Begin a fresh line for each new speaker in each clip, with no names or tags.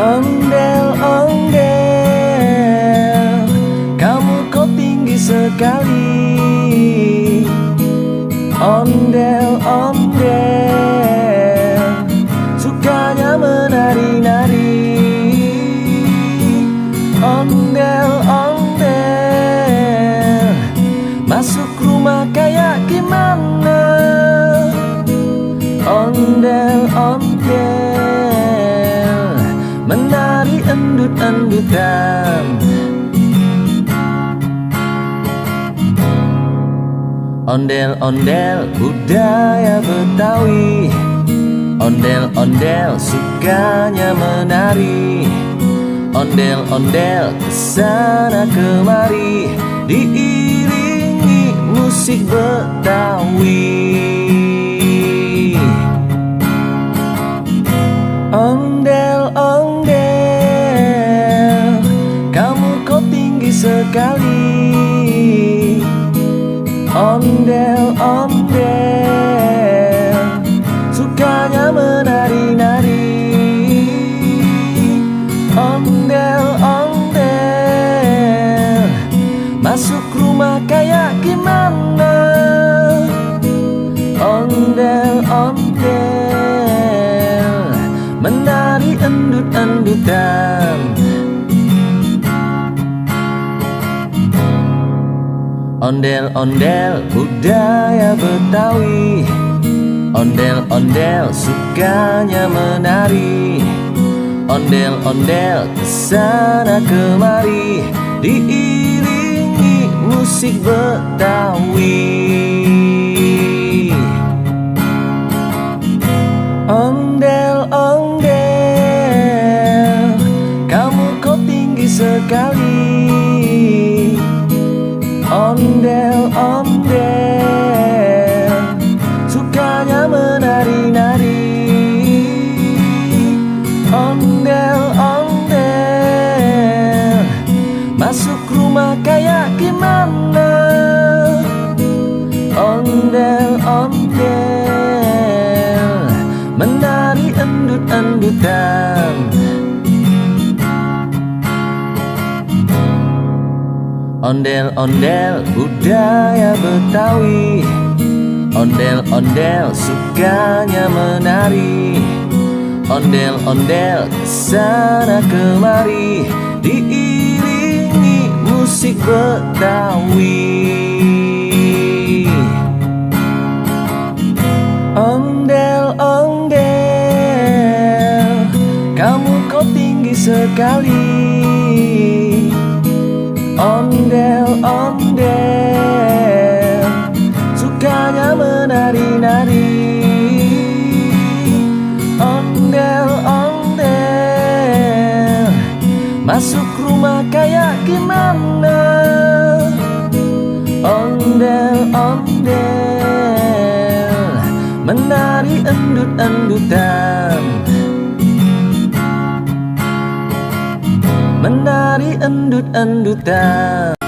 Ondel-ondel, kamu kok tinggi sekali. Ondel-ondel, sukanya menari-nari. Ondel-ondel, masuk rumah kayak gimana? Ondel-ondel, menari endut-endutan. Ondel-ondel, budaya Betawi. Ondel-ondel, sukanya menari. Ondel-ondel, kesana kemari, diiringi musik Betawi. Ondel-ondel, kamu kok tinggi sekali. Ondel-ondel, sukanya menari-nari. Ondel-ondel, masuk rumah kayak gimana? Ondel-ondel, menari endut-endutan. Ondel-ondel, budaya Betawi. Ondel-ondel, sukanya menari. Ondel-ondel, kesana kemari, diiringi musik Betawi. Ondel-ondel, kamu kok tinggi sekali. Ondel-ondel, sukanya menari-nari. Ondel-ondel, masuk rumah kayak gimana? Ondel-ondel, menari endut-endutan. Ondel-ondel, budaya Betawi. Ondel-ondel, sukanya menari. Ondel-ondel, kesana kemari, diiringi musik Betawi. Ondel-ondel, kamu kok tinggi sekali. Ondel-ondel, sukanya menari-nari. Ondel-ondel, masuk rumah kayak gimana? Ondel-ondel, menari endut-endutan. Menari endut-endutan.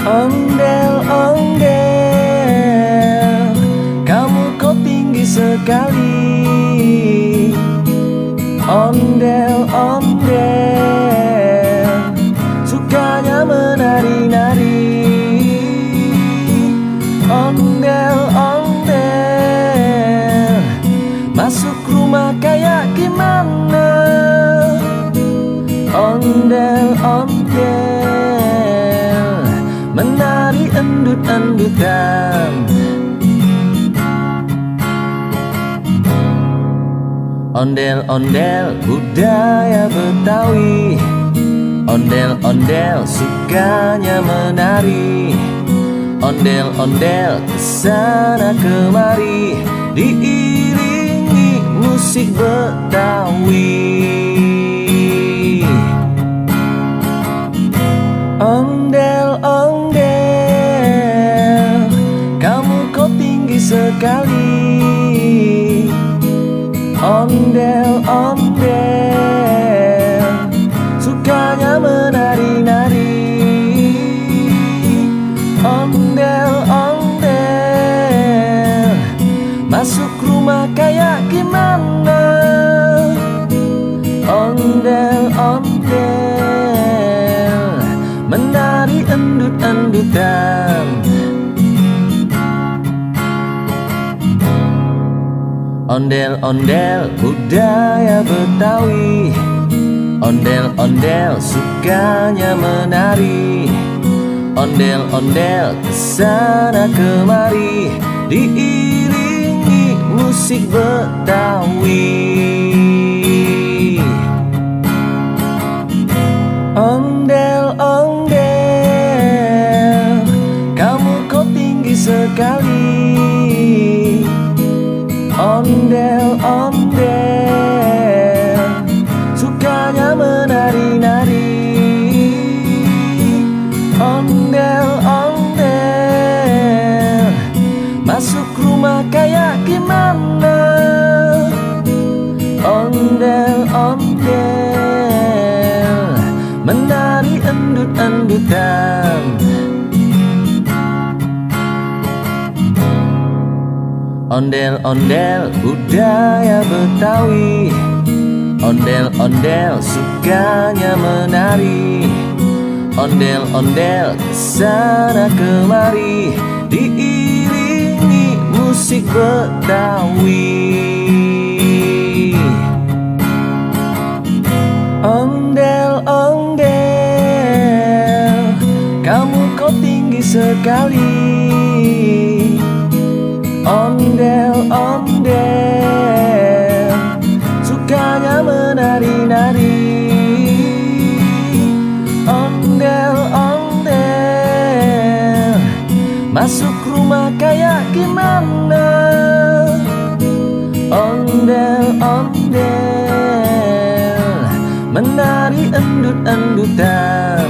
Ondel-ondel, kamu kok tinggi sekali. Ondel-ondel, sukanya menari-nari. Ondel-ondel, masuk rumah kayak gimana? Ondel-ondel, menari endut-endutan. Ondel-ondel, budaya Betawi. Ondel-ondel, sukanya menari. Ondel-ondel, kesana kemari, diiringi musik Betawi. Ondel-ondel, kamu kok tinggi sekali. Ondel-ondel, sukanya menari-nari. Ondel-ondel, masuk rumah kayak gimana? endut-endutan. Ondel-ondel budaya Betawi, ondel-ondel sukanya menari, ondel-ondel kesana kemari diiringi musik Betawi. Ondel-ondel, kamu kok tinggi sekali. Ondel-ondel, sukanya menari-nari. Ondel-ondel, masuk rumah kayak gimana? Ondel-ondel, menari endut-endutan. Ondel-ondel budaya Betawi, ondel-ondel sukanya menari, ondel-ondel kesana kemari diiringi musik Betawi. Ondel-ondel, kamu kok tinggi sekali. Ondel-ondel, sukanya menari-nari. Ondel-ondel, masuk rumah kayak gimana? Ondel-ondel, menari endut-endutan.